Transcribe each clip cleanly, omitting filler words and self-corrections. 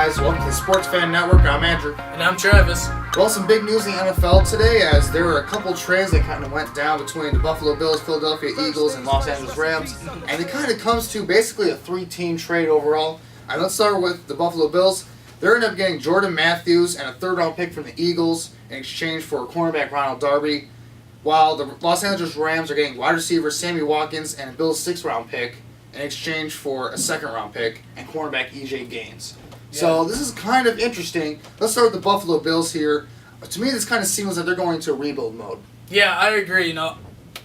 guys? Welcome to the Sports Fan Network. I'm Andrew. And I'm Travis. Well, some big news in the NFL today, as there were a couple trades that kind of went down between the Buffalo Bills, Philadelphia Eagles, and Los Angeles Rams. And it kind of comes to basically a three-team trade overall. And let's start with the Buffalo Bills. They're ended up getting Jordan Matthews and a third-round pick from the Eagles in exchange for cornerback Ronald Darby, while the Los Angeles Rams are getting wide receiver Sammy Watkins and a Bills' sixth-round pick in exchange for a second-round pick and cornerback E.J. Gaines. Yeah. So this is kind of interesting. Let's start with the Buffalo Bills here. To me, this kind of seems that they're going into a rebuild mode. Yeah, I agree.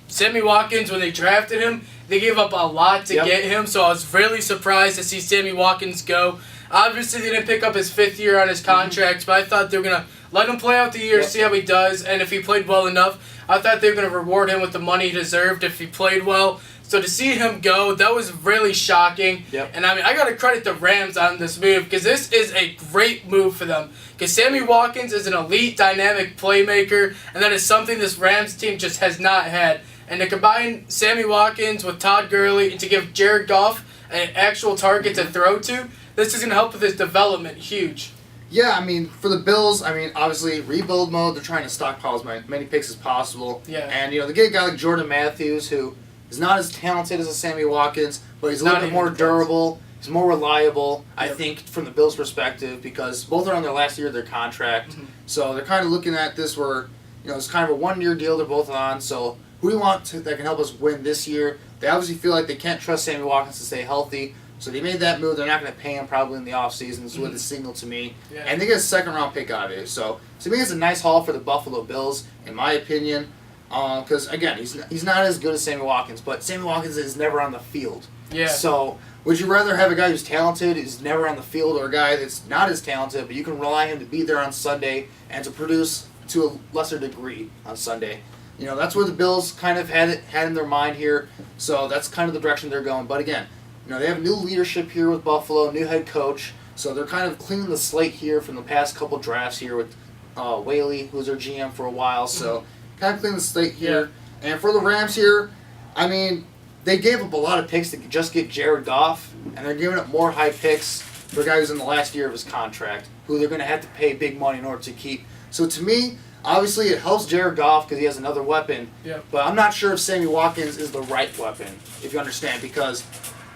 Sammy Watkins, when they drafted him, they gave up a lot to get him, so I was really surprised to see Sammy Watkins go. Obviously, they didn't pick up his fifth year on his contract, but I thought they were going to let him play out the year, see how he does, and if he played well enough, I thought they were going to reward him with the money he deserved if he played well. So to see him go, that was really shocking. And I got to credit the Rams on this move because this is a great move for them. Because Sammy Watkins is an elite, dynamic playmaker, and that is something this Rams team just has not had. And to combine Sammy Watkins with Todd Gurley and to give Jared Goff an actual target to throw to, this is going to help with his development huge. Yeah, for the Bills, obviously, rebuild mode, they're trying to stockpile as many picks as possible. Yeah. And, they get a guy like Jordan Matthews, who is not as talented as a Sammy Watkins, but he's a little bit more durable. He's more reliable, I think, from the Bills' perspective, because both are on their last year of their contract. So they're kind of looking at this where, it's kind of a one-year deal they're both on. So who do you want that can help us win this year? They obviously feel like they can't trust Sammy Watkins to stay healthy. So they made that move. They're not going to pay him probably in the offseason. Is what the signal to me. Yeah. And they get a second-round pick out of it. So to me, it's a nice haul for the Buffalo Bills, in my opinion. Because, again, he's not as good as Sammy Watkins, but Sammy Watkins is never on the field. Yeah. So would you rather have a guy who's talented, who's never on the field, or a guy that's not as talented, but you can rely on him to be there on Sunday and to produce to a lesser degree on Sunday? That's where the Bills kind of had in their mind here. So that's kind of the direction they're going. But, again, they have new leadership here with Buffalo, new head coach. So they're kind of cleaning the slate here from the past couple drafts here with Whaley, who was their GM for a while. So kind of clean the slate here. And for the Rams here, they gave up a lot of picks to just get Jared Goff, and they're giving up more high picks for a guy who's in the last year of his contract, who they're going to have to pay big money in order to keep. So to me, obviously it helps Jared Goff because he has another weapon, but I'm not sure if Sammy Watkins is the right weapon, if you understand, because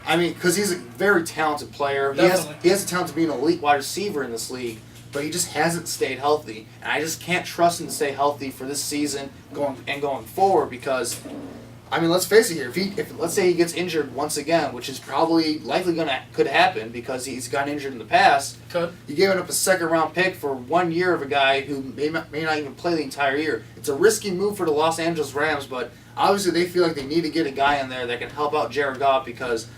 he's a very talented player. He has the talent to be an elite wide receiver in this league, but he just hasn't stayed healthy. And I just can't trust him to stay healthy for this season going forward because, let's face it here. If let's say he gets injured once again, which is probably likely could happen because he's gotten injured in the past. You're giving up a second-round pick for 1 year of a guy who may not even play the entire year. It's a risky move for the Los Angeles Rams, but obviously they feel like they need to get a guy in there that can help out Jared Goff because,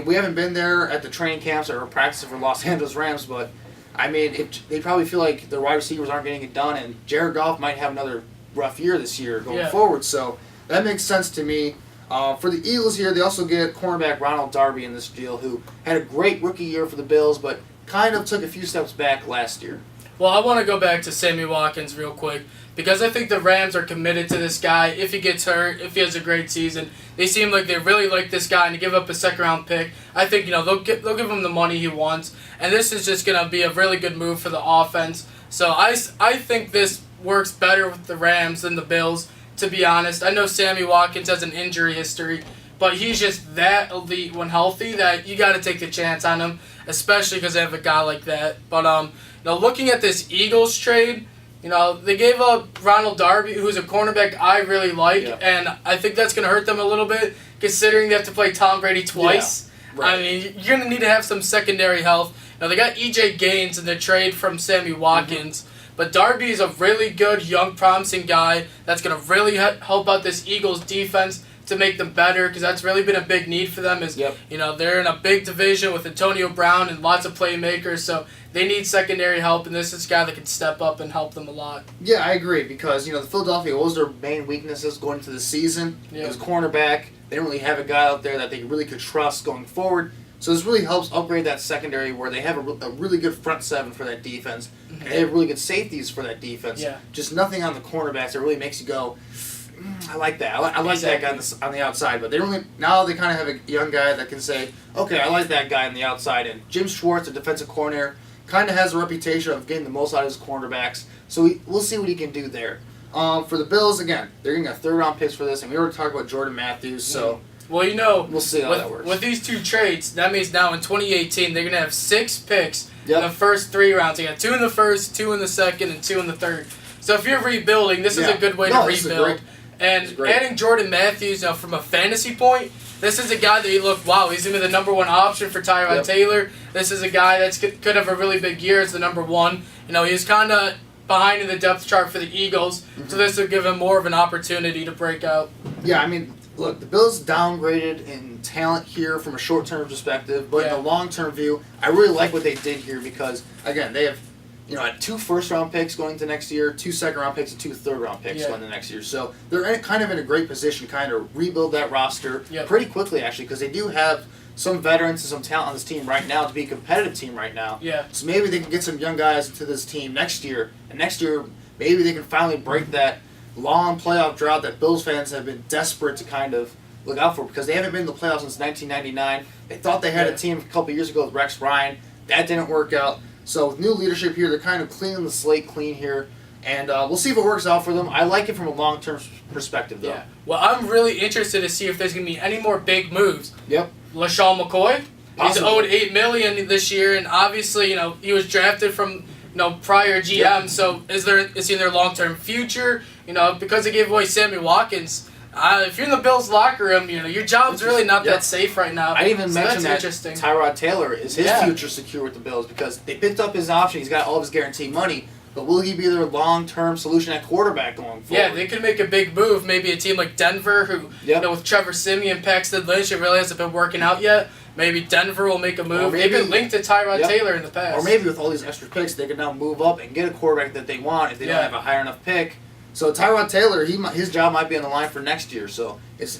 we haven't been there at the training camps or practicing for Los Angeles Rams, but they probably feel like their wide receivers aren't getting it done, and Jared Goff might have another rough year this year going forward. So that makes sense to me. For the Eagles here, they also get cornerback Ronald Darby in this deal, who had a great rookie year for the Bills, but kind of took a few steps back last year. Well, I want to go back to Sammy Watkins real quick because I think the Rams are committed to this guy. If he gets hurt, if he has a great season, they seem like they really like this guy, and to give up a second-round pick, I think they'll give him the money he wants, and this is just going to be a really good move for the offense. So I think this works better with the Rams than the Bills, to be honest. I know Sammy Watkins has an injury history, but he's just that elite when healthy that you got to take a chance on him, especially because they have a guy like that. But looking at this Eagles trade, they gave up Ronald Darby, who's a cornerback I really like, and I think that's going to hurt them a little bit, considering they have to play Tom Brady twice. Yeah, right. You're going to need to have some secondary health. Now, they got E.J. Gaines in the trade from Sammy Watkins, but Darby is a really good, young, promising guy that's going to really help out this Eagles defense to make them better, because that's really been a big need for them. They're in a big division with Antonio Brown and lots of playmakers, so they need secondary help, and this is a guy that can step up and help them a lot. Yeah, I agree, because the Philadelphia, what was their main weaknesses going into the season? It was cornerback. They didn't really have a guy out there that they really could trust going forward. So this really helps upgrade that secondary where they have a really good front seven for that defense, and they have really good safeties for that defense. Just nothing on the cornerbacks that really makes you go, I like that. I like that guy on the outside. But now they kind of have a young guy that can say, okay, I like that guy on the outside. And Jim Schwartz, a defensive coordinator, kind of has a reputation of getting the most out of his cornerbacks. So we'll see what he can do there. For the Bills, again, they're getting a third-round picks for this, and we already talked about Jordan Matthews, so well, we'll see how that works. With these two trades, that means now in 2018 they're going to have 6 picks Yep. in the first 3 rounds. They got 2 in the first, 2 in the second, and 2 in the third. So if you're rebuilding, this is a good way to rebuild. And adding Jordan Matthews, from a fantasy point, this is a guy that you look, wow, he's going to be the number 1 option for Tyrod Taylor. This is a guy that could have a really big year as the number 1. He's kind of behind in the depth chart for the Eagles, so this will give him more of an opportunity to break out. Yeah, I mean, look, the Bills downgraded in talent here from a short-term perspective, but in the long-term view, I really like what they did here because, again, they have, had 2 first-round picks going into next year, 2 second-round picks, and 2 third-round picks going into next year. So they're kind of in a great position to kind of rebuild that roster pretty quickly, actually, because they do have some veterans and some talent on this team right now to be a competitive team right now. Yeah. So maybe they can get some young guys into this team next year, and next year maybe they can finally break that long playoff drought that Bills fans have been desperate to kind of look out for because they haven't been in the playoffs since 1999. They thought they had a team a couple years ago with Rex Ryan. That didn't work out. So with new leadership here, they're kind of cleaning the slate clean here. And we'll see if it works out for them. I like it from a long-term perspective, though. Yeah. Well, I'm really interested to see if there's going to be any more big moves. Yep. LaShawn McCoy, Possibly. he's owed $8 million this year, and obviously, he was drafted from prior GM. Yep. So is he in their long-term future? Because they gave away Sammy Watkins. If you're in the Bills locker room, your job's really not that safe right now. I even mentioned that Tyrod Taylor is his future secure with the Bills because they picked up his option. He's got all of his guaranteed money. But will he be their long-term solution at quarterback going forward? Yeah, they could make a big move. Maybe a team like Denver, who, with Trevor Siemian, Paxton Lynch, it really hasn't been working out yet. Maybe Denver will make a move. They've been linked to Tyrod Taylor in the past. Or maybe with all these extra picks, they can now move up and get a quarterback that they want if they don't have a higher enough pick. So Tyrod Taylor, his job might be on the line for next year. So it's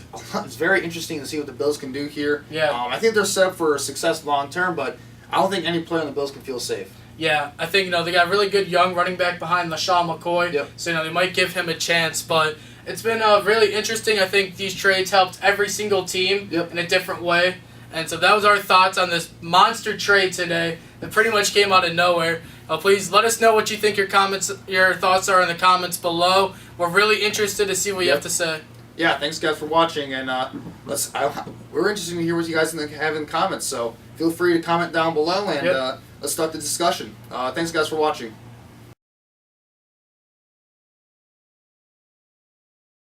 very interesting to see what the Bills can do here. Yeah. I think they're set up for success long-term, but I don't think any player on the Bills can feel safe. Yeah, I think, they got a really good young running back behind LaShawn McCoy. Yep. So, they might give him a chance. But it's been really interesting. I think these trades helped every single team in a different way. And so that was our thoughts on this monster trade today that pretty much came out of nowhere. Please let us know what you think your thoughts are in the comments below. We're really interested to see what you have to say. Yeah, thanks guys for watching, and we're interested to hear what you guys have in the comments. So feel free to comment down below, and let's start the discussion. Thanks guys for watching.